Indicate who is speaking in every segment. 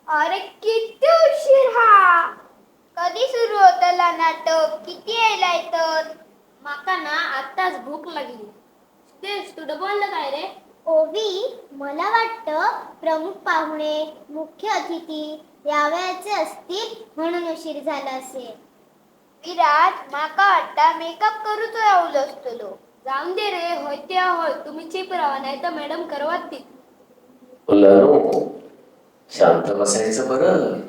Speaker 1: अरे किती उशीर हा. कधी सुरू होतला नाटक? किती यायला येतं?
Speaker 2: माका ना आत्ताच भूक लागली. तेच तू बोललं काय रे?
Speaker 1: ओवी, मला वाटतं प्रमुख पाहुणे, मुख्य अतिथी यावयाचे असतील म्हणून उशीर झाला असेल. विराट, माका वाटता मेकअप करूचो यावलो असतलो.
Speaker 2: जाऊन दे रे, होय ते होय. तुम्ही चिप राहा, नाही तर मॅडम करवत ती.
Speaker 3: शांत बसायचं बरं.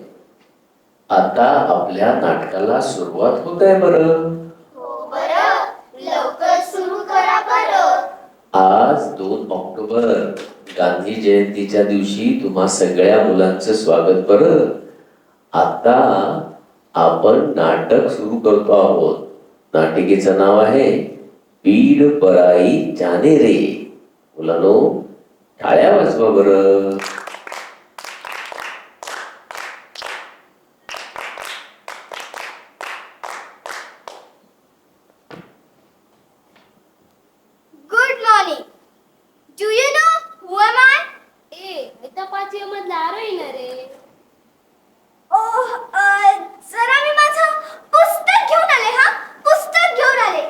Speaker 3: आता आपल्या नाटकाला सुरुवात होत आहे बरं.
Speaker 1: हो बरं, लवकर सुरू करा बरं.
Speaker 3: आज 2 ऑक्टोबर गांधी जयंतीच्या दिवशी तुम्हा सगळ्या मुलांचं स्वागत बरं. आता आपण नाटक सुरू करतो आहोत. नाटिकेचं नाव आहे पीड पराई जाने रे. मुलांनो, टाळ्या वाजवा बरं.
Speaker 1: Good morning. Do you know who am I?
Speaker 2: इथं 5 मधला आरोही ना रे.
Speaker 1: ओह, जरा मी माझं पुस्तक घेऊन आले. हा, पुस्तक घेऊन आले.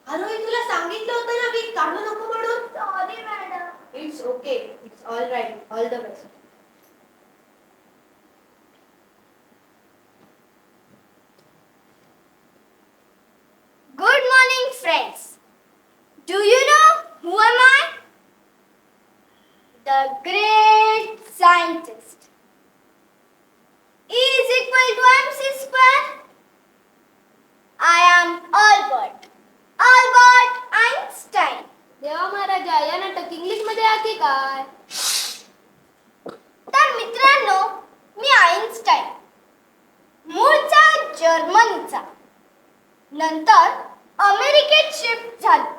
Speaker 2: आरोही, तुला सांगितलं होतं ना मी काढू नको म्हणून.
Speaker 1: Sorry madam.
Speaker 2: It's okay, it's all right, all the best.
Speaker 1: Good morning, friends. Do you know who am I? The great scientist. E is equal to mc square. I am Albert Einstein.
Speaker 2: देवा महाराजा, या नाटक English मध्ये आहे की काय?
Speaker 1: तर मित्रांनो, मी Einstein, मूळचा जर्मनीचा, नंतर अमेरिकेत शिफ्ट झालो.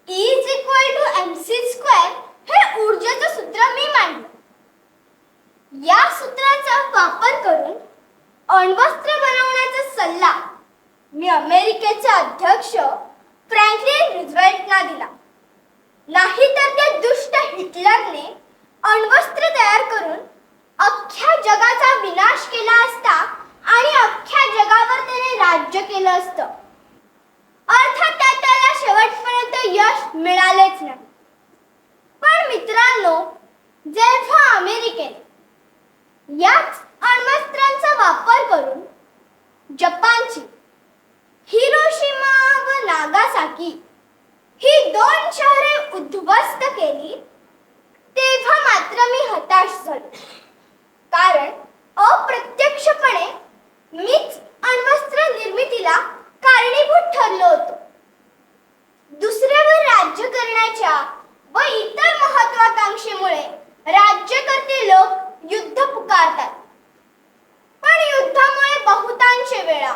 Speaker 1: E is equal to mc square हे ऊर्जेचं सूत्र मी मांडलं. या सूत्राचा वापर करून अण्वस्त्र बनवण्याचा सल्ला मी अमेरिकेचे अध्यक्ष फ्रँकलिन रुझवेल्टना दिला. नाहीतर त्या दुष्ट हिटलरने अण्वस्त्र तयार करून अख्ख्या जगाचा विनाश केला असता आणि अख्ख्या जगावर त्याने राज्य केलं असतं. अर्थात त्याला शेवटपर्यंत यश मिळालेच नाही. पण मित्रांनो, जेव्हा अमेरिकेने याच अण्वस्त्रांचा वापर करून जपानची हिरोशिमा व नागासाकी ही 2 शहरे उद्ध्वस्त केली, तेव्हा मात्र मी हताश झालो. कारण अप्रत्यक्षपणे मीच अण्वस्त्र निर्मितीला कारणीभूत ठरलो होतो. दुसऱ्यावर राज्य करण्याच्या व इतर महत्वाकांक्षेमुळे राज्यकर्ते लोक युद्ध पुकारतात. पण युद्धामुळे बहुतांश वेळा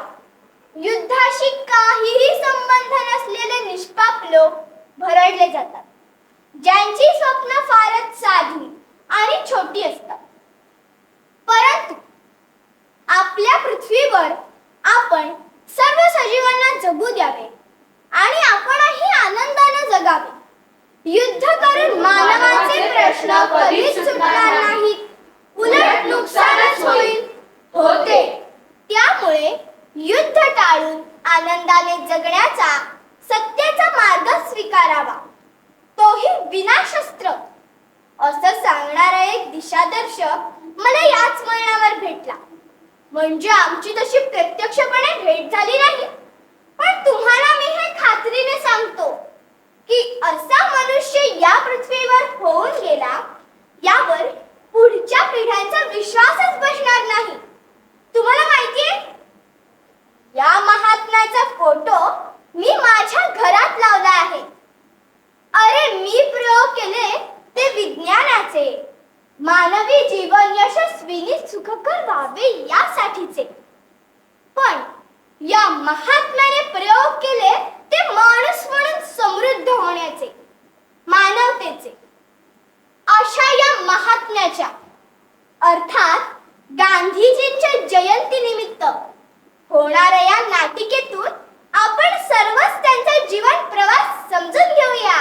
Speaker 1: युद्धाशी काहीही संबंध नसलेले निष्पाप लोक भरडले जातात, ज्यांची स्वप्न फारच साधी आणि छोटी असतात. परंतु आपल्या पृथ्वीवर आपण सर्व सजीवांना जगू द्यावे आणि आपणही आनंदाने जगावे. युद्ध करून मानवाचे प्रश्न कधीच सुटणार नाहीत, उलट नुकसानच होते. त्यामुळे युद्ध टाळून आनंदाने जगण्याचा सत्याचा मार्ग स्वीकारावा, तोही विनाशस्त्र. असं सांगणारा एक दिशादर्शक मला याच महिन्यावर भेटला. म्हणजे आमची तशी प्रत्यक्षपणे भेट झाली नाही, पण तुम्हाला मी हे खात्रीने सांगतो की असा मनुष्य या पृथ्वीवर होऊन गेला, यावर पुढच्या पिढ्यांचा विश्वासच बसणार नाही. तुम्हाला माहितीये, या महात्म्याचा फोटो मी माझ्या घरात लावला आहे. अरे, मी प्रयोग केले ते विज्ञानाचे, मानवी जीवन यशस्वीनी सुखकर व्हावे यासाठीचे. पण या महात्म्याने प्रयोग केले ते माणूस म्हणून समृद्ध होण्याचे, मानवतेचे. अशा या महात्म्याच्या अर्थात गांधीजींच्या जयंतीनिमित्त होणाऱ्या या नाटिकेतून आपण सर्वच त्यांचा जीवन प्रवास समजून घेऊया.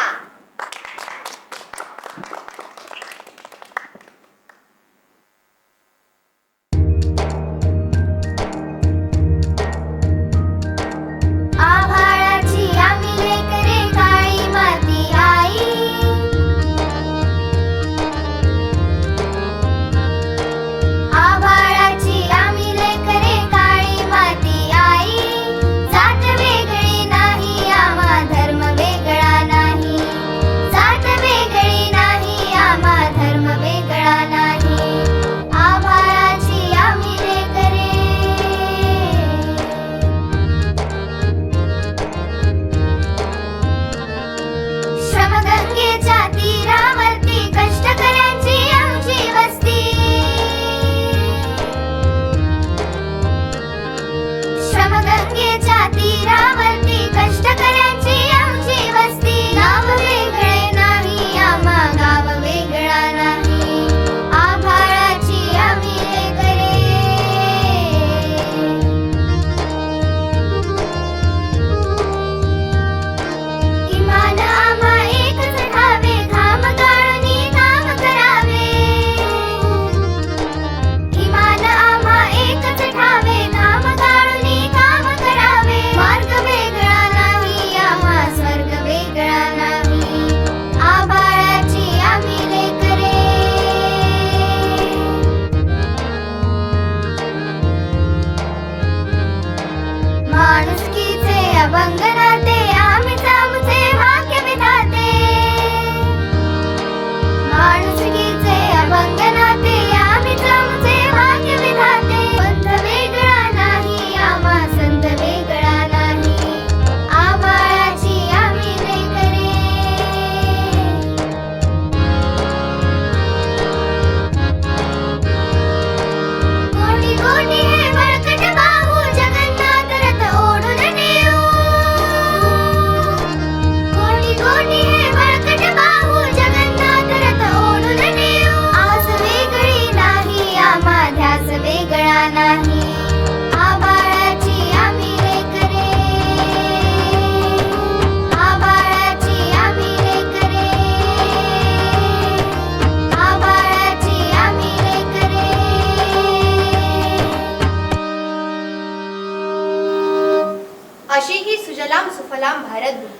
Speaker 2: सुजलाम सुफलाम भारतभूमी,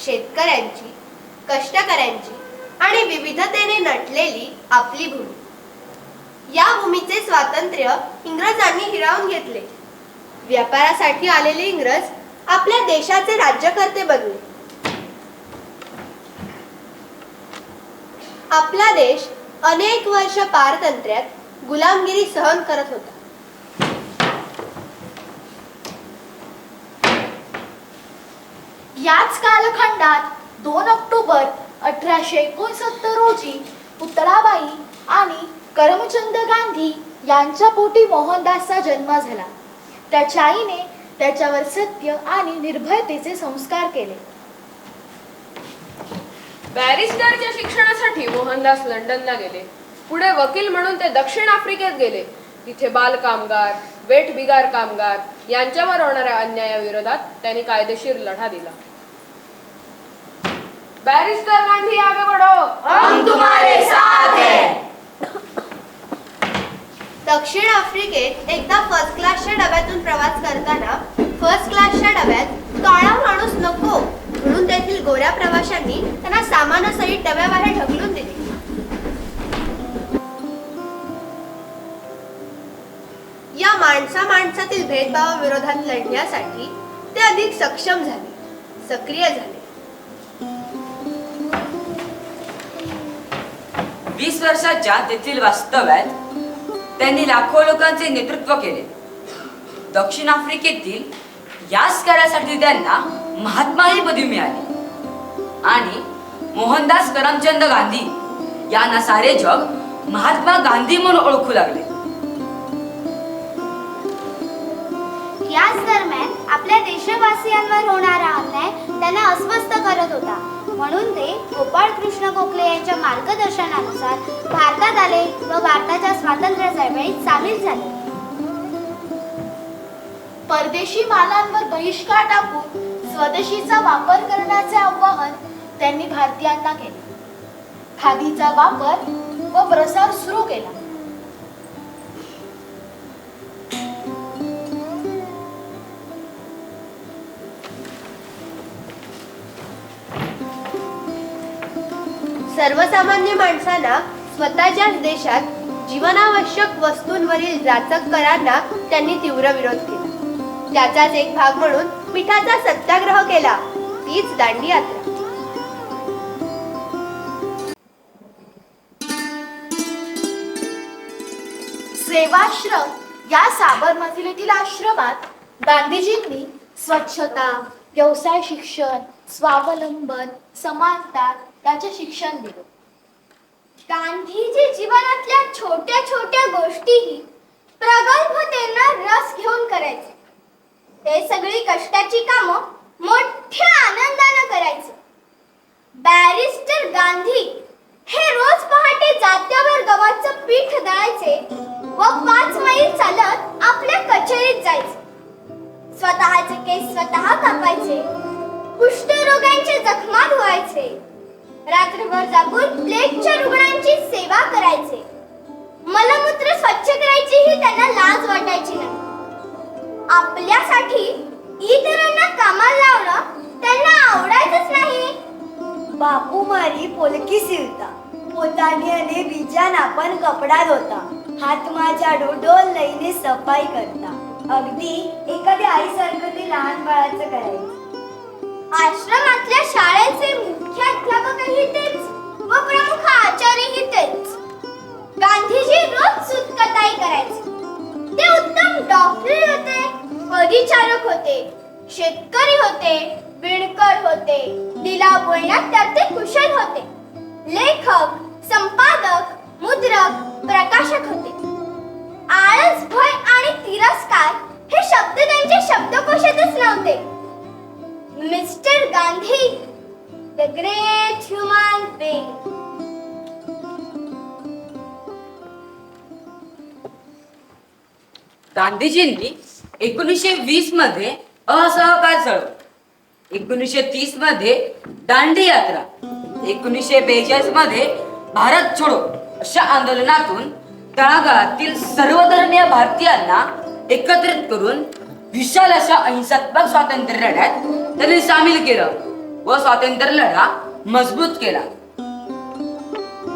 Speaker 2: शेतकऱ्यांची, कष्टकऱ्यांची आणि विविधतेने नटलेली आपली भूमी. या भूमीचे स्वातंत्र्य इंग्रजांनी हिरावून घेतले. व्यापारासाठी आलेले इंग्रज आपल्या देशाचे राज्यकर्ते बनले. आपला देश अनेक वर्ष पारतंत्र्यात गुलामगिरी सहन करत होता.
Speaker 4: याच कालखंडात 2 ऑक्टोबर 1869 रोजी पुतळाबाई आणि करमचंद गांधी यांच्या पोटी मोहनदासचा जन्म झाला. त्याच्या आईने त्याच्यावर सत्य आणि निर्भयतेचे संस्कार केले.
Speaker 5: बॅरिस्टरच्या शिक्षणासाठी मोहनदास लंडनला गेले. पुढे वकील म्हणून ते दक्षिण आफ्रिकेत गेले. तिथे बालकामगार, वेठबिगार कामगार यांच्यावर होणाऱ्या अन्यायाविरोधात त्यांनी कायदेशीर लढा दिला. बॅरिस्टर गांधी आगे बढ़ो, हम तुम्हारे साथ हैं.
Speaker 2: दक्षिण आफ्रिकेत एकदा फर्स्ट क्लासच्या डब्यातून प्रवास करताना फर्स्ट क्लासच्या डब्यात काळा माणूस नको म्हणून तेथील गोऱ्या प्रवाशांनी त्यांना सामानासहित डब्याबाहेर ढकलून दिले. या माणसातील भेदभावाविरोधात लढण्यासाठी ते अधिक सक्षम झाले, सक्रिय झाले.
Speaker 6: 20 वर्षाच्या तेथील वास्तव्यात त्यांनी लाखो लोकांचे नेतृत्व केले. दक्षिण आफ्रिकेतील याच कार्यासाठी त्यांना महात्मा ही पदवी मिळाली आणि मोहनदास करमचंद गांधी यांना सारे जग महात्मा गांधी म्हणून ओळखू लागले.
Speaker 1: याच दरम्यान आपल्या देशवासियांवर होणारा अन्याय त्यांना अस्वस्थ करत होता. म्हणून ते गोपाळकृष्ण गोखले यांच्या मार्गदर्शनानुसार भारतात आले व भारताच्या स्वातंत्र्य चळवळीत सामील झाले.
Speaker 4: परदेशी मालांवर बहिष्कार टाकून स्वदेशीचा वापर करण्याचे आवाहन त्यांनी भारतीयांना केले. खादीचा वापर व प्रसार सुरू केला.
Speaker 2: सर्वसामान्य माणसांना स्वतःच्याच देशात जीवनावश्यक वस्तूंवरील जाचक करांना त्यांनी तीव्र विरोध केला. त्याचाच एक भाग म्हणून मिठाचा सत्याग्रह केला, तीच दांडी यात्रा.
Speaker 4: सेवाश्रम या साबरमती येथील आश्रमात गांधीजींनी स्वच्छता, व्यवसाय शिक्षण, स्वावलंबन, समानता याचे शिक्षण दिले.
Speaker 1: गांधीजी जीवनातल्या छोट्या छोट्या गोष्टीही प्रगल्भतेनं रस घेऊन करायचे. ते सगळी कष्टाची कामं मोठ्या आनंदानं करायचे. बॅरिस्टर गांधी हे रोज पहाटे जात्यावर गव्हाचं पीठ दळायचे व 5 मैल चालत आपल्या कचेरीत जायचे. स्वतःचे केस स्वतः कापायचे, कुष्ठरोगांच्या जखमा धुवायचे, रात्रभर जागून प्लेगच्या रुग्णांची सेवा करायचे. मलमूत्र स्वच्छ करायची ही त्यांना लाज वाटायची नाही. आपल्यासाठी इतरांना कामाला लावणं त्यांना आवडायचंच नाही.
Speaker 7: बापू मारी पोलकी सिवता, पोतानी आणि बीजान आपण कपडा धोता, हात माझ्या डोल लईने सफाई करता. अगदी एखाद्या आईसारखं ते लहान बाळाचं करायचं.
Speaker 1: आश्रमातल्या शाळेचे मुख्याध्यापकही तेच व प्रमुख आचार्यही तेच. गांधीजी रोज सुतकताई करायचे. ते उत्तम डॉक्टर होते, परिचारक होते, शेतकरी होते, विणकर होते, लिलाव बोलण्यात तर ते कुशल होते. लेखक, संपादक, मुद्रक, प्रकाशक होते. आळस, भय आणि तिरस्कार हे शब्द त्यांच्या शब्दकोशातच नव्हते. Mister Gandhi, the great human being.
Speaker 6: गांधीजींनी 1920 मध्ये असहकार चळवळ, 1930 मध्ये दांडी यात्रा, 1942 मध्ये भारत छोडो अशा आंदोलनातून तळागाळातील सर्वधर्मीय भारतीयांना एकत्रित करून विशाल अशा अहिंसात्मक स्वातंत्र्य लढ्यात त्यांनी सामील केलं व स्वातंत्र्य लढा मजबूत केला.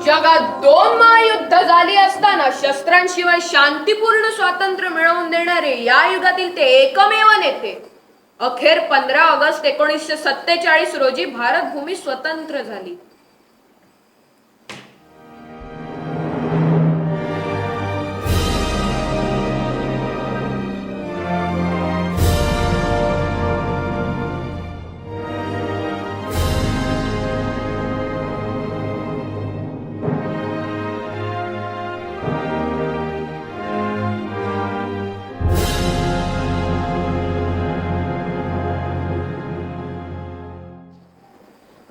Speaker 5: जगात 2 महायुद्ध झाली असताना शस्त्रांशिवाय शांतीपूर्ण स्वातंत्र्य मिळवून देणारे या युगातील ते एकमेव नेते. अखेर 15 ऑगस्ट 1947 रोजी भारतभूमी स्वतंत्र झाली.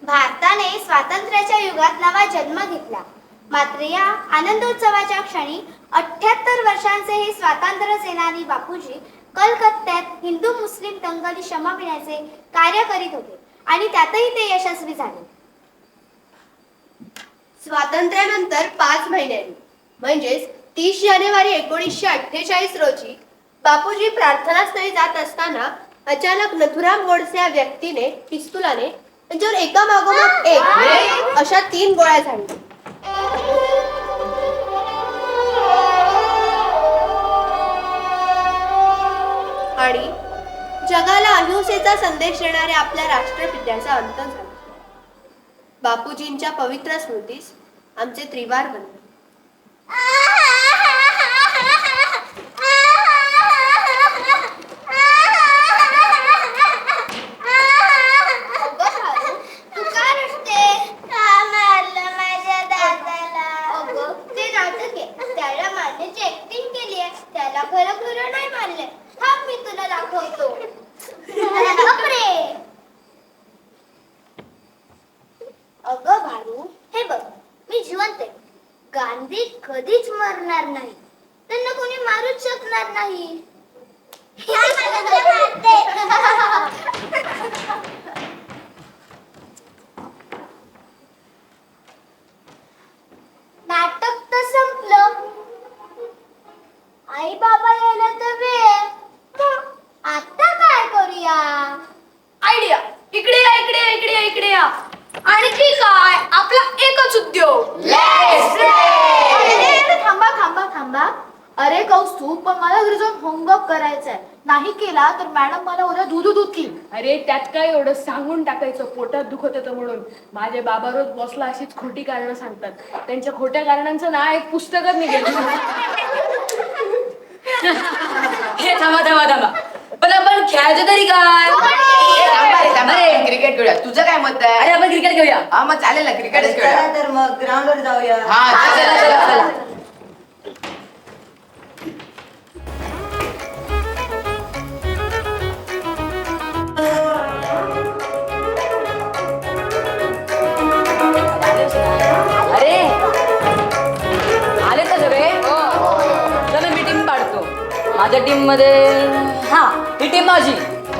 Speaker 1: भारताने स्वातंत्र्याच्या युगात नवा जन्म घेतला. मात्र या आनंदोत्सवाच्या क्षणी 78 वर्षांचे हे स्वातंत्र्य सेनानी बापूजी कलकत्त्यात हिंदू मुस्लिम दंगली शमा पिण्याचे कार्य करीत होते आणि त्यातही ते यशस्वी झाले.
Speaker 2: स्वातंत्र्यानंतर 5 महिन्यांनी म्हणजेच 30 जानेवारी 1948 रोजी बापूजी प्रार्थनास्थळी जात असताना अचानक नथुराम गोडसे या व्यक्तीने पिस्तुलाने त्यांच्यावर एका मागोमाग एक अशा 3 गोळ्या झाडल्या. आणि जगाला अहिंसेचा संदेश देणाऱ्या आपल्या राष्ट्रपित्याचा अंत झाला. बापूजींच्या पवित्र स्मृतीस आमचे त्रिवार वंदन.
Speaker 1: त्याला खरं खरं नाही मानले. हा मी तुला दाखवतो. अगं भारू, हे बघ, मी जिवंत आहे. गांधी कधीच मरणार नाही. त्यांना कोणी मारूच शकणार नाही. नाटक तर संपलं. आई बाबा यायला तर वेळ. आता काय करूया?
Speaker 4: आयडिया. इकडे या, इकडे या, इकडे या, इकडे या. आणखी काय? आपला एकच उद्योग. अरे, थांबा थांबा थांबा. अरे कौस्तुभ, पण मला घरी जाऊन होमवर्क करायचा आहे. नाही केला तर मॅडम मला उद्या दूध दूधतील.
Speaker 5: अरे त्यात काय एवढं सांगून टाकायचं, पोटात दुखत होतं म्हणून. माझे बाबा रोज बॉसला अशीच खोटी कारणं सांगतात. त्यांच्या खोट्या कारणांचं ना एक पुस्तकच निघेल.
Speaker 6: हे थांबा पण आपण खेळायचं तरी काय?
Speaker 8: क्रिकेट खेळूया. तुझं काय मत आहे?
Speaker 6: अरे आपण क्रिकेट खेळूया.
Speaker 8: हा मग चालेल ना, क्रिकेटच खेळूया.
Speaker 7: तर मग ग्राउंडवर जाऊया.
Speaker 8: हा चला.
Speaker 6: अरे आले का सगळे? चला मी टीम काढतो. माझ्या टीम मध्ये ही टीम माझी.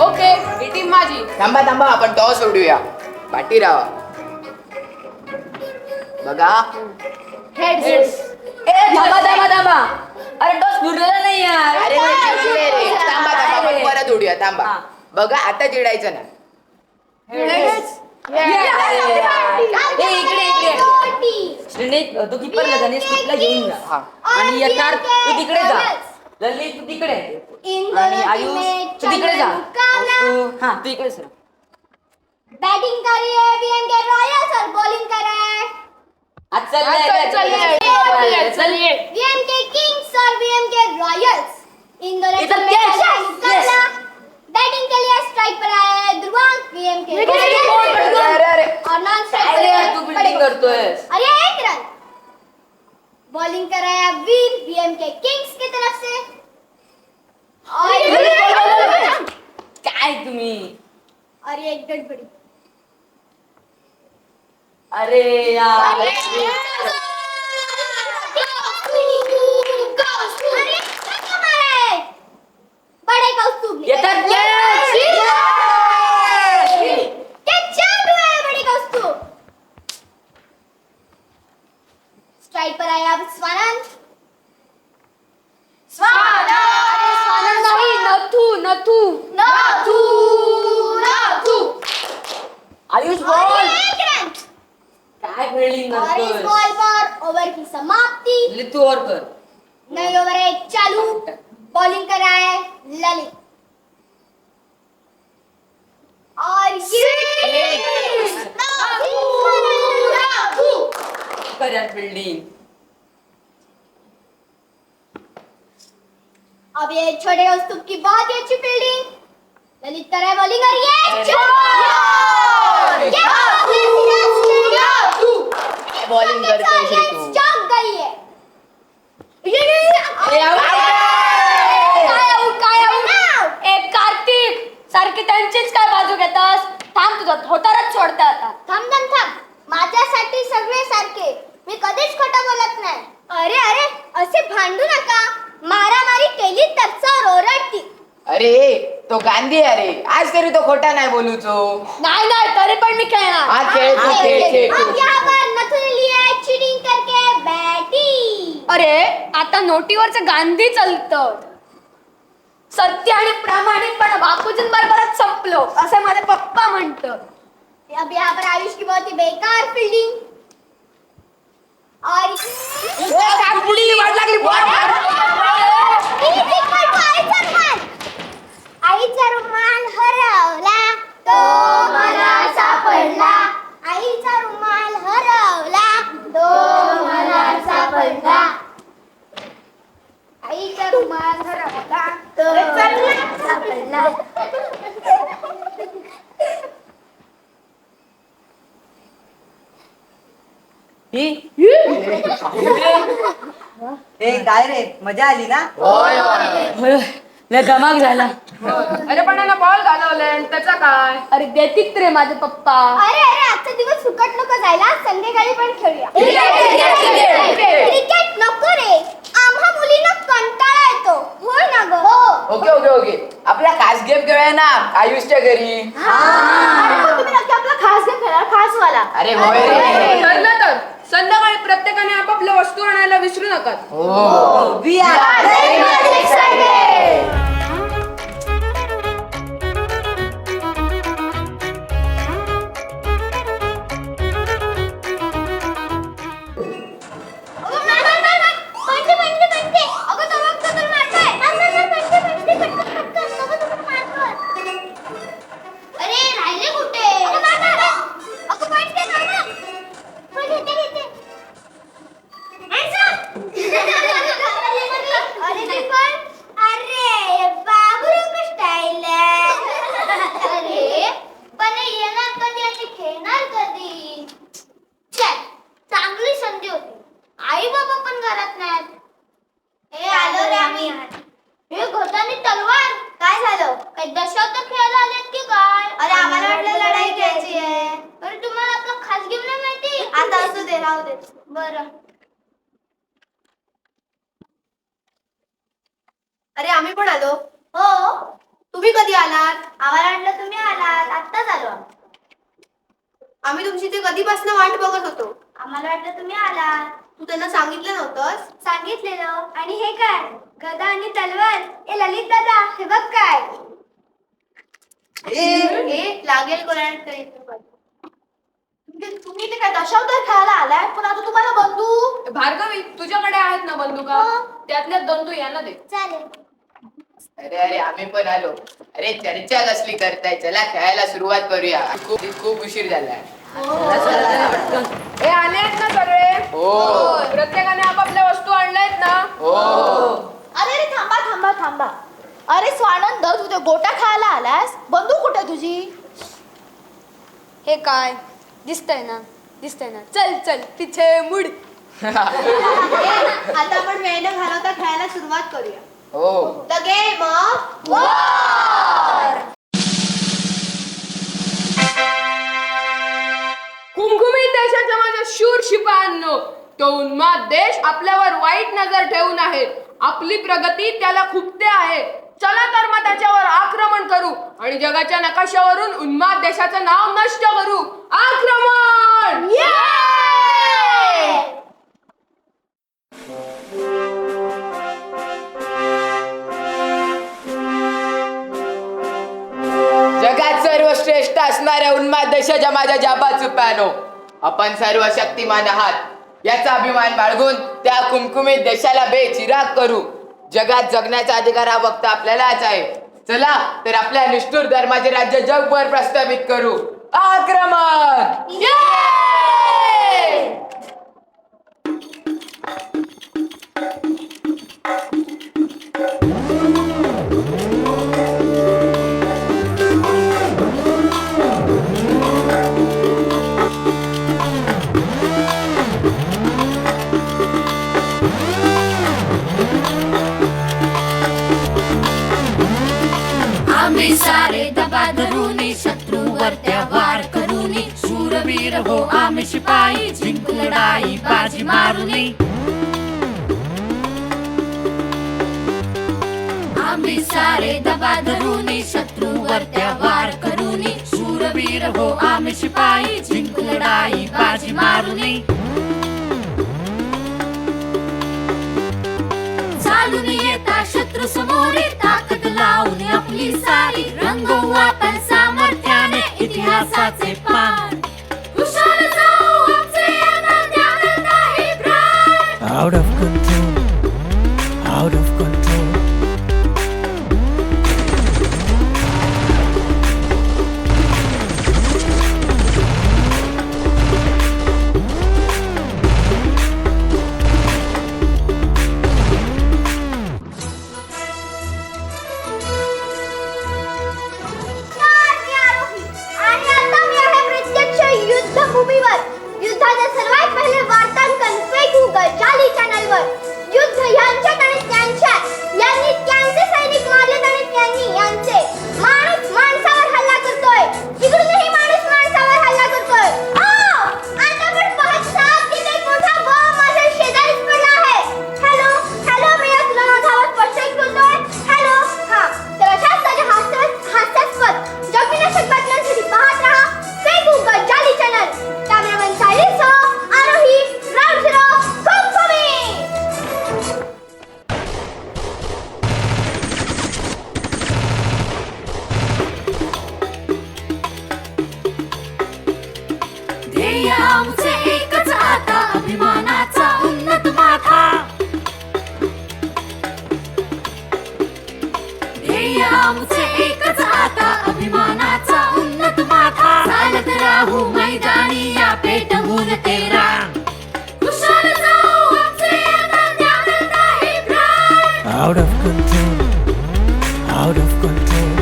Speaker 5: ओके, ही टीम माझी.
Speaker 8: थांबा आपण टॉस सोडूया. पाटीराव बघा.
Speaker 5: हेड्स.
Speaker 6: थांबा. अरे टॉस फिरलेला नाही यार.
Speaker 8: अरे थांबा आपण परत उडूया. थांबा
Speaker 6: हा.
Speaker 8: बघा, आता चिडायचं ना.
Speaker 6: श्रीनेश तू कीपरला जा, स्टिकला घेऊन जा.
Speaker 8: हा.
Speaker 6: आणि यथार्थ तू तिकडे जा. ललित तू तिकडे. आणि आयुष तू तिकडे जा. तू इकडे सर.
Speaker 1: बैटिंग करिए बीएमके रॉयल्स और बॉलिंग करे
Speaker 5: चलिए.
Speaker 1: बीएमके किंग्स और बीएमके रॉयल्स. इन दोनों
Speaker 6: इधर
Speaker 1: टीम में
Speaker 6: क्या है?
Speaker 1: पहला
Speaker 6: Yes,
Speaker 1: मुकाबला. बैटिंग के लिए स्ट्राइक पर आया है ध्रुवांक बीएमके
Speaker 8: अरे
Speaker 1: और नॉन स्ट्राइक
Speaker 6: अरे यार, तू फील्डिंग करतोयस.
Speaker 1: अरे 1 रन. बॉलिंग कराया वीर बीएमके किंग्स की तरफ से. और
Speaker 6: काय तुम्ही?
Speaker 1: और एक गड़बड़ी.
Speaker 6: अरे यार
Speaker 1: अरे बड़े कौस्तुभ
Speaker 6: येतात
Speaker 1: बड़े कौस्तुभ. स्ट्राइक पर आया अब स्वानंद.
Speaker 5: स्वानंद नाही, नथू.
Speaker 6: ललित तू और कर.
Speaker 1: नई ओव्हर 1 चालू. बॉलिंग कराय ललित. और
Speaker 6: करेक्ट फील्डिंग.
Speaker 1: अब ये छोटे उस्तुप की बहुत ही अच्छी फील्डिंग. ललित कराय बॉलिंग और ये
Speaker 8: बॉलिंग करतोय श्री तू.
Speaker 1: चौक गई है.
Speaker 4: एक कार्तिक सारखी त्यांचीच काय बाजू घेतास? थांब तुझा धोतारच सोडता आता.
Speaker 1: थांब थांब थांब. माझ्यासाठी सगळे सारखे. मी कधीच खोटं बोलत नाही. अरे अरे असे भांडू नका. मारामारी केली तर चोर ओरडती.
Speaker 8: अरे तो गांधी अरे आज तरी तो खोटा नाही बोलूचो.
Speaker 4: नाही नाही तरी पण मी खेळणार.
Speaker 8: हा खेळ तू खेळ
Speaker 1: अब यहाँ पर नथुन लिया है चीटिंग करके बैटिंग.
Speaker 4: अरे आता नोटीवरचं गांधी चालतं. सत्य आणि प्रामाणिकपणा बापूजींबरोबरच संपलो असे माझे पप्पा म्हणतात.
Speaker 1: अब यहाँ पर आयुष की बहुत ही बेकार फील्डिंग. और आईचा रुमाल हरवला तो मला सापडला. आईचा रुमाल हरवला तो मला सापडला. आईचा रुमाल हरवला तो मला सापडला.
Speaker 7: काय रे मजा आली ना?
Speaker 6: धमाक झाला.
Speaker 5: अरे पण याला बॉल घालवलाय आणि त्याचा काय?
Speaker 4: अरे देतील रे माझे पप्पा.
Speaker 1: अरे अरे आजचा दिवस फुकट नको जायला. संध्याकाळी पण खेळूया. क्रिकेट नको रे. आम्हा मुलींना कंटाळा येतो. हो ना ग. हो.
Speaker 8: ओके ओके ओके आपला खास गेम खेळूया ना आयुषच्या घरी.
Speaker 4: तुम्ही नक्की आपला खास गेम खेळणार खास वाला.
Speaker 8: अरे होय रे.
Speaker 5: ठरलं तर संध्याकाळी प्रत्येकाने आपापल्या वस्तू आणायला विसरू नका.
Speaker 8: हो.
Speaker 7: We are very much excited.
Speaker 1: अरे राहिले कुठे? अगं पॉइंट घे ना. घेते. अरे ते पण अरे बाबू स्टाईल. अरे पण येणार कधी आणि खेळणार कधी? चल चांगली संधी होती. आई बाबा पण घरात नाहीत. हे आलो रे आम्ही. हे घोटाने तलवार काय झालं? काय दशावतार खेळायला आलेत की काय? अरे आम्हाला वाटलं लढाई खेळायची आहे. अरे तुम्हाला आपला खास गेम नाही माहिती? आता असू दे राहू दे. बरं.
Speaker 2: अरे आम्ही पण आलो.
Speaker 1: हो
Speaker 2: तुम्ही कधी आलात?
Speaker 1: आम्हाला वाटलं तुम्ही आलात. आत्ताच आलो.
Speaker 2: आम्ही तुमची ते कधीपासून वाट बघत होतो.
Speaker 1: आम्हाला वाटलं तुम्ही आलात.
Speaker 2: तू त्यांना सांगितलं नव्हतंस?
Speaker 1: सांगितलेलं. आणि हे काय गदा आणि तलवार? ए ललित दादा हे बघ काय.
Speaker 2: हे लागेल कोणाला तरी. तुम्ही ते काय दशावतार खेळायला आलाय पण आता तुम्हाला बंदूक.
Speaker 5: भार्गवी तुझ्याकडे आहेत ना बंदुका? त्यातल्या 2 तू यांना दे.
Speaker 1: चालेल.
Speaker 8: अरे अरे आम्ही पण आलो. अरे चर्चा कसली करताय चला खेळायला सुरुवात करूया. खूप उशीर झालाय.
Speaker 5: हे आले आहेत ना सगळे?
Speaker 8: हो.
Speaker 5: प्रत्येकाने आपापल्या वस्तू आणल्यात ना?
Speaker 8: हो.
Speaker 4: अरे अरे थांबा थांबा थांबा. अरे स्वानंद तू ते गोटा खायला आलास. बंदूक कुठे तुझी? हे काय दिसतंय ना चल चल तिथे मुड.
Speaker 2: आता आपण वेळ न घालवता खेळायला सुरुवात करूया.
Speaker 8: हो.
Speaker 2: द गेम ऑफ
Speaker 5: कुमकुमीत देशाच्या माझ्या शूर शिपायांनो, तो उन्माद देश आपल्यावर वाईट नजर ठेवून आहे. आपली प्रगती त्याला खुपते आहे. चला तर मग त्याच्यावर आक्रमण करू आणि जगाच्या नकाशावरून उन्माद देशाचं नाव नष्ट करू. आक्रमण!
Speaker 8: जगात सर्वश्रेष्ठ असणाऱ्या उन्माद देशाच्या माझ्या जाबा चुप्यानो, आपण सर्व शक्तिमान आहात याचा अभिमान बाळगून त्या कुमकुमीत देशाला बेचिराग करू. जगात जगण्याचा अधिकार हा फक्त आपल्यालाच आहे. चला तर आपल्या निष्ठुर धर्माचे राज्य जगभर प्रस्थापित करू. आक्रमण!
Speaker 9: आम्ही सारे दबा धरूनी शत्रूवर त्या वार करूनी शूरवीर हो आम्ही शिपाई जिंकू लढाई बाजी मारूनी. आम्ही सारे दबा धरूनी शत्रूवर त्या वार करूनी शूरवीर हो आम्ही शिपाई जिंकू लढाई बाजी मारूनी. चालून येता शत्रू समोर ताकद लावून आपली सारी रंगवू आपण सामर्थ्याने इतिहासाचे पान. कुशाल जाऊ आमचे आनंद नाही प्राण.
Speaker 10: Out of control, out of control.
Speaker 1: आणि आता मी आहे प्रत्यक्ष युद्धभूमीवर. युद्धाचे सर्वात पहिले वार्तांकन फेसबुकवर जाली चॅनलवर. युद्ध यांच्यात आणि त्यांच्यात यांनी त्यांचे सैनिक मारलेत आणि त्यांनी यांचे. माणूस माणसावर हल्ला करतोय. इकडूनही माणूस माणसावर हल्ला करतोय. आता पण पाहत आहात की एक मोठा बॉम्ब माझ्या शेजारीच पडला आहे. हॅलो हॅलो मी तुला माझा आवाज स्पष्ट बोलतोय. हॅलो हा तर अशाच ताज्या हास्यास्पद जगविनाशक बातम्यांसाठी पाहत राहा फेसबुकवर जाली चॅनल. कॅमेरामॅन सायलीसह आरोही राऊंड झिरो कुमकुमी.
Speaker 9: ध्येय आमचे एकच आता अभिमानाचा उन्नत माथा. ध्येय आमचे एकच आता अभिमानाचा उन्नत माथा. चालत राहू मैदानी या पेटवून तेरा. कुशाल जाऊ आमचे आनंद नाही प्राण.
Speaker 10: Out of control, out of control.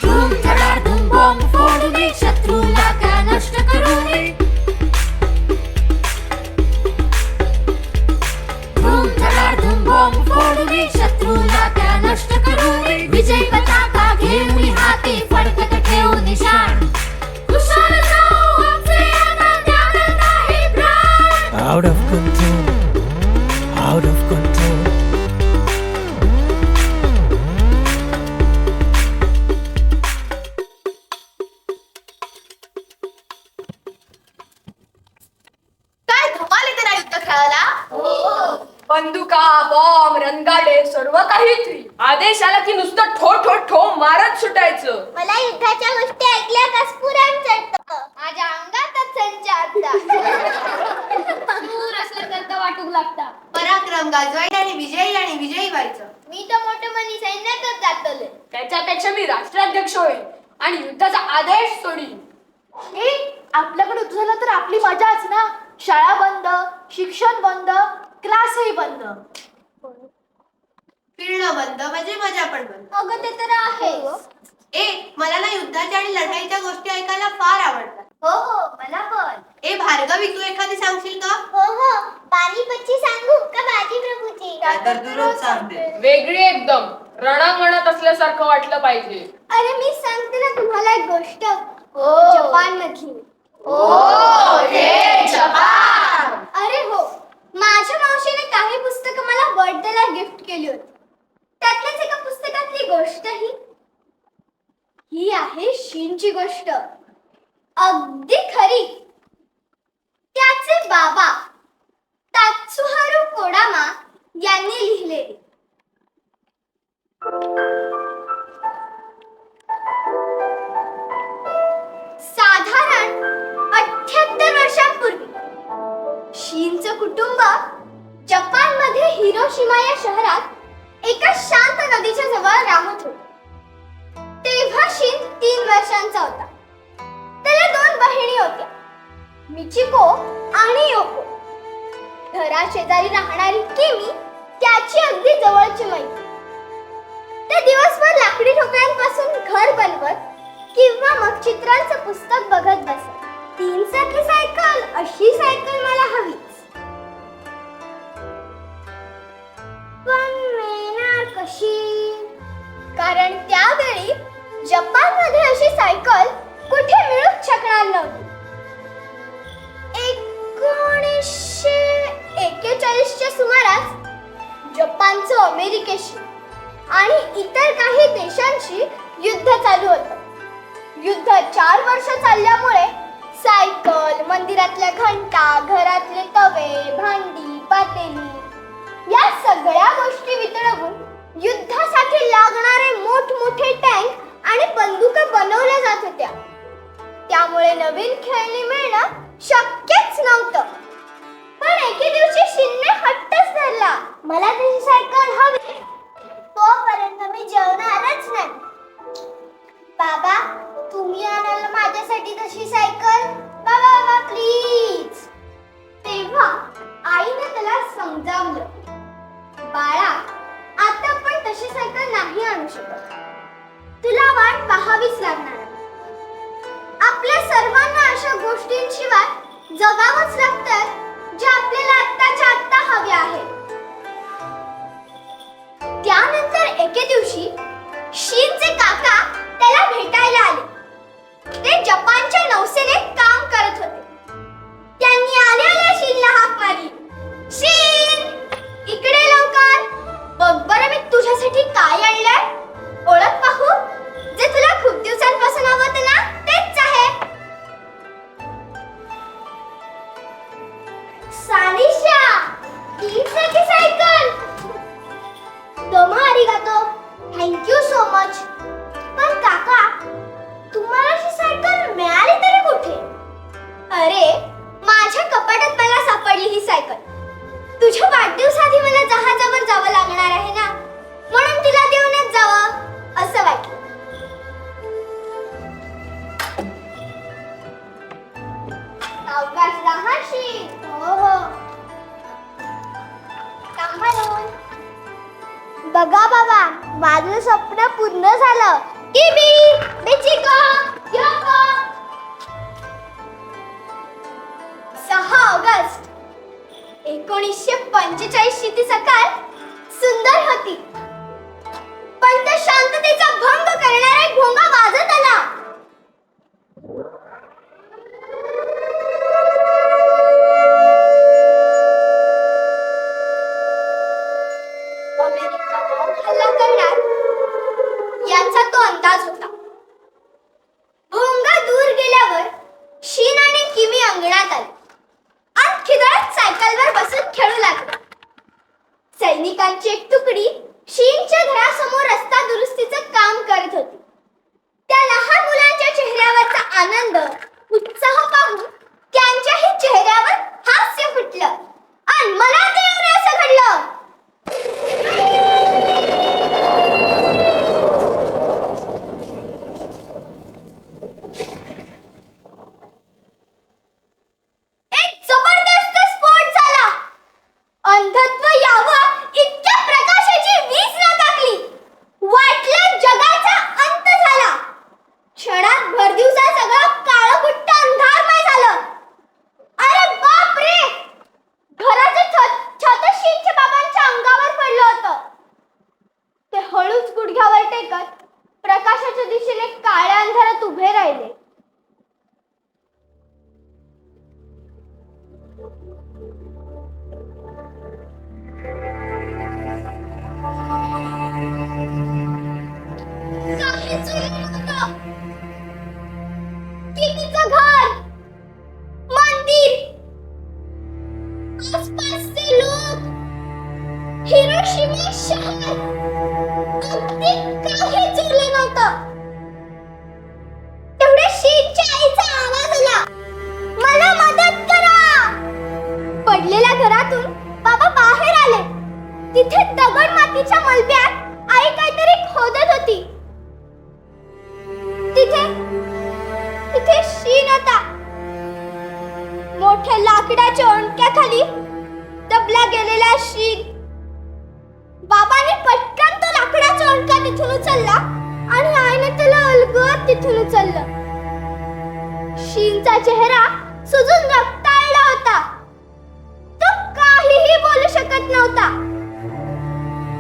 Speaker 9: धूम धडाधूम बॉम्ब फोडून शत्रूला त्या नष्ट करून. धूम धडाधूम बॉम्ब फोडून शत्रूला त्या नष्ट करून. विजय पताका घेऊन हाती फडकत ठेवू निशाण. कुशाल जाऊ आमचे आनंद नाही प्राण.
Speaker 10: Out of control, out of control.
Speaker 2: काय धमाल येते ना युद्ध खेळायला.
Speaker 5: बंदुका बॉम्ब रणगाडे सर्व काही फ्री. आदेश आला की नुसतं ठो ठो ठो मारत सुटायचं.
Speaker 1: मला युद्धाच्या गोष्टी ऐकल्या का स्फुरण चढतं. माझ्या अंगातच संचारता. दूर असल्यासारखं वाटू लागता.
Speaker 2: पराक्रम गाजवायचं आणि विजयी व्हायचं.
Speaker 1: मी तर मोठं मनी सैन्यातच जातले.
Speaker 5: त्याच्यापेक्षा मी राष्ट्राध्यक्ष होईल आणि युद्धाचा आदेश सोडीन.
Speaker 4: आपल्याकडे युद्ध झालं तर आपली मजाच ना. शाळा बंद, शिक्षण बंद, क्लासही बंद.
Speaker 2: फिरणं बंद म्हणजे मजा पण बंद.
Speaker 1: अगं ते तर आहे.
Speaker 2: मला ना युद्धाच्या आणि लढाईच्या गोष्टी ऐकायला फार आवडतात.
Speaker 1: हो हो मला पण.
Speaker 2: भार्गवी तू एखादी सांगशील का?
Speaker 1: हो हो पानिपतची सांगू का बाजी प्रभूची.
Speaker 6: तर तू रोज सांगते.
Speaker 5: वेगळी एकदम रणांगणात असल्यासारखं वाटलं पाहिजे.
Speaker 1: अरे मी सांगते ना तुम्हाला एक गोष्ट. जपान मधली. अरे हो माझ्या मावशीने काही पुस्तकं मला बर्थडेला गिफ्ट केली होती. त्यातल्याच एका पुस्तकातली गोष्ट ही आहे शीनची गोष्ट. अगदी खरी. त्याचे बाबा तात्सुहारू कोडामा यांनी लिहिलेली. साधारण 78 वर्षांपूर्वी शीनचं कुटुंब जपानमध्ये हिरोशिमा या शहरात एका शांत नदीच्या जवळ राहत होते. तेव्हा शीन 3 वर्षांचा होता. त्याला 2 बहिणी होत्या, मिचिको आणि योको. घराशेजारी राहणारी किमी त्याची अगदी जवळची मैत्रीण. ते दिवसभर लाकडी ठोकळ्यांपासून घर बनवत किंवा मग चित्रांचं पुस्तक बघत बसत. 3 चाकी सायकल, अशी सायकल मला हवीच, पण मिळणार कशी? कारण त्यावेळी जपानमध्ये अशी सायकल कुठे मिळूच शकणार नव्हती. 1941 च्या सुमारास जपानचं अमेरिकेशी आणि इतर काही देशांशी युद्ध चालू होतं. युद्ध 4 वर्ष चालल्यामुळे सायकल, मंदिरातल्या घंटा, घरातले तवे, भांडी, पातेली या सगळ्या गोष्टी वितळवून युद्धासाठी लागणारे मोठमोठे टँक आणि बंदुका बनवल्या जात होत्या. त्यामुळे नवीन खेळणी मिळणं शक्यच नव्हतं. पण एके दिवशी शीनने हट्टच धरला, मला तशी सायकल हवी, तोपर्यंत मी जेवणारच नाही. बाबा, तुम्ही आणाल माझ्यासाठी तशी सायकल? बाबा बाबा प्लीज. तेव्हा आईने त्याला समजावलं, बाळा, आता पण तशी सायकल नाही आणू शकत, तुला वाट पाहावीच लागणार. आपल्या सर्वांना अशा गोष्टींशिवाय जगावंच लागतं ज्या आपल्याला आत्ताच्या आत्ता हव्या आहेत. त्यानंतर एके दिवशी शीनचे काका त्याला भेटायला आले. ते जपानच्या नौसेनेत काम करत होते. त्यांनी आलेल्या शीनला हाक मारली, शीन, इकडे लवकर, बघ बरं मी तुझ्यासाठी काय आणलंय. ओळख पाहू, जे तुला खूप दिवसांपासून हवं होतं ना, तेच आहे. सानिशा, 3 चाकी सायकल. दोमा आरिगातो, थँक्यू सो मच. पण काका, तुम्हाला अशी सायकल मिळाली तरी कुठे? अरे, माझ्या कपाटात मला सापडली ही सायकल. तुझ्या वाढदिवसाआधी मला जहाजावर जावं लागणार आहे ना, म्हणून तिला देऊनच जावं असं वाटलं. अवकाश राहाशी. हो हो, सांभाळून. बघा बाबा, माझं स्वप्न पूर्ण झालं. किमी, मिचिको, योको. 6 ऑगस्ट 1945 ची ती सकाळ सुंदर होती. पण त्या शांततेचा भंग करणारा एक भोंगा वाजत आला. अमेरिका बॉम्ब हल्ला करणार याचा तो अंदाज होता. भोंगा दूर गेल्यावर शीन आणि किमी अंगणात आले आणि खिदळत सायकलवर बसून खेळू लागले. सैनिकांची एक तुकडी शीनच्या घरासमोर रस्ता दुरुस्तीचं काम करत होती. त्या लहान मुलांच्या चेहऱ्यावरचा आनंद, उत्साह पाहून त्यांच्याही चेहऱ्यावर हास्य फुटलं. आणि मला ते असं घडलं. एक जबरदस्त स्फोट झाला. अंधत्व यावं इतक्या प्रकाशाची वीज न टाकली. वाटलं जगाचा अंत झाला. क्षणात भरदिवसा सगळं काळकुट्ट अंधारमय झालं. अरे बाप रे, घराचं छत शीनच्या बाबांच्या अंगावर पडलं होतं. ते हळूच गुडघ्यावर टेकत प्रकाशाच्या दिशेने काळ्या अंधारात उभे राहिले. काहीच उरलं नव्हतं. किमीचं घर, मंदिर, आसपास हिरोशिमा शहर अगदी काही चुरलं नव्हतं. तेवढ्या शीनच्या आईचा आवाज आला, मला मदत करा. पडलेल्या घरातून बाबा बाहेर आले. तिथे दगड मातीच्या मलब्यात आई काहीतरी खोदत होती. तिथे शीन होता. मोठ्या लाकडाच्या ओंडक्याखाली दबला गेलेला शीन. बाबाने पटकन तो लाकडाचा ओंडका तिथून उचलला आणि आईने त्याला अलगद तिथून उचललं. शीनचा चेहरा सुजून रक्ताळला होता. तो काहीही बोलू शकत नव्हता.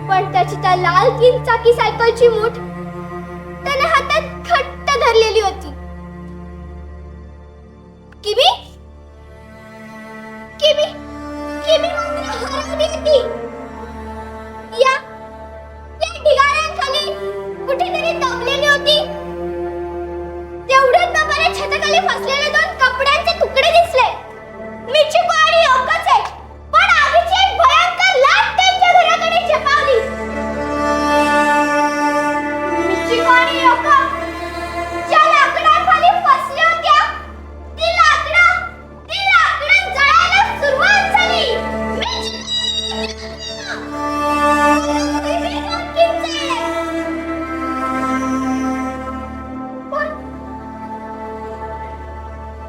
Speaker 1: पण त्याची त्या लाल 3 चाकी सायकलची मूठ त्याने हातात घट्ट धरलेली होती. किमी मात्र हरवली होती. या ढिगाऱ्यांखाली कुठेतरी दबलेली होती. तेवढ्यात बाबाला छताखाली फसलेले 2 कपड्यांचे तुकडे दिसले. मिचिको आणि योकोचे, पण आगीची एक भयंकर लाट त्यांच्या घराकडे झेपावली. मिचिको आणि योको ज्या लाकडाखाली फसल्या होत्या, ती लाकडं जळायला सुरुवात झाली.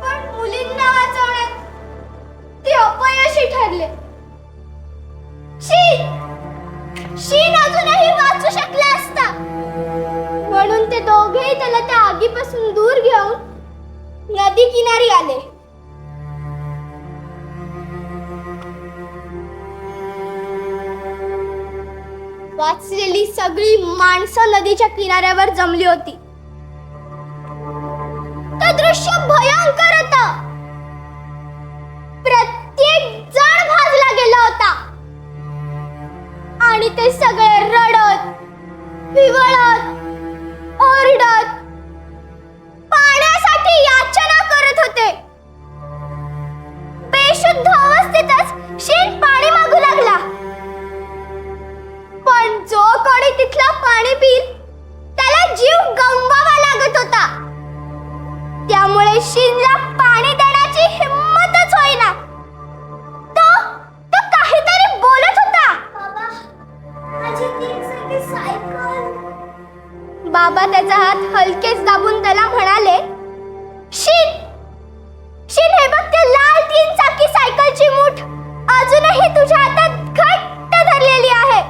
Speaker 1: पण मुलींना वाचवण्यात ते अपयशी ठरले. शीन अजूनही वाचू शकला असता. म्हणून ते दोघेही त्याला त्या आगीपासून दूर घेऊन नदी किनारी आले. वाचलेली सगळी माणसं नदीच्या किनाऱ्यावर जमली होती. ते दृश्य भयंकर होतं. प्रत्येक जण भाजला गेला होता आणि ते सगळे रडत, पिवळत, ओरडत, पाण्यासाठी याचना करत होते. बेशुद्ध अवस्थेतच शीन पाणी मागू लागला. पण जो कोणी तिथलं पाणी पिल त्याला जीव गमवावा लागत होता. त्यामुळे शीनला पाणी देण्याची हिम्मतच होईना. तो काहीतरी बोलत होता. बाबा त्याचा हात हलकेच दाबून त्याला म्हणाले, शीन हे बघ, ते लाल 3 चाकी सायकलची मूठ अजूनही तुझ्या हातात घट्ट धरलेली आहे.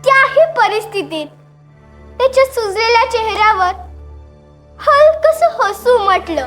Speaker 1: त्याही परिस्थितीत त्याच्या सुजलेल्या चेहऱ्यावर हलकसं हसू उमटलं.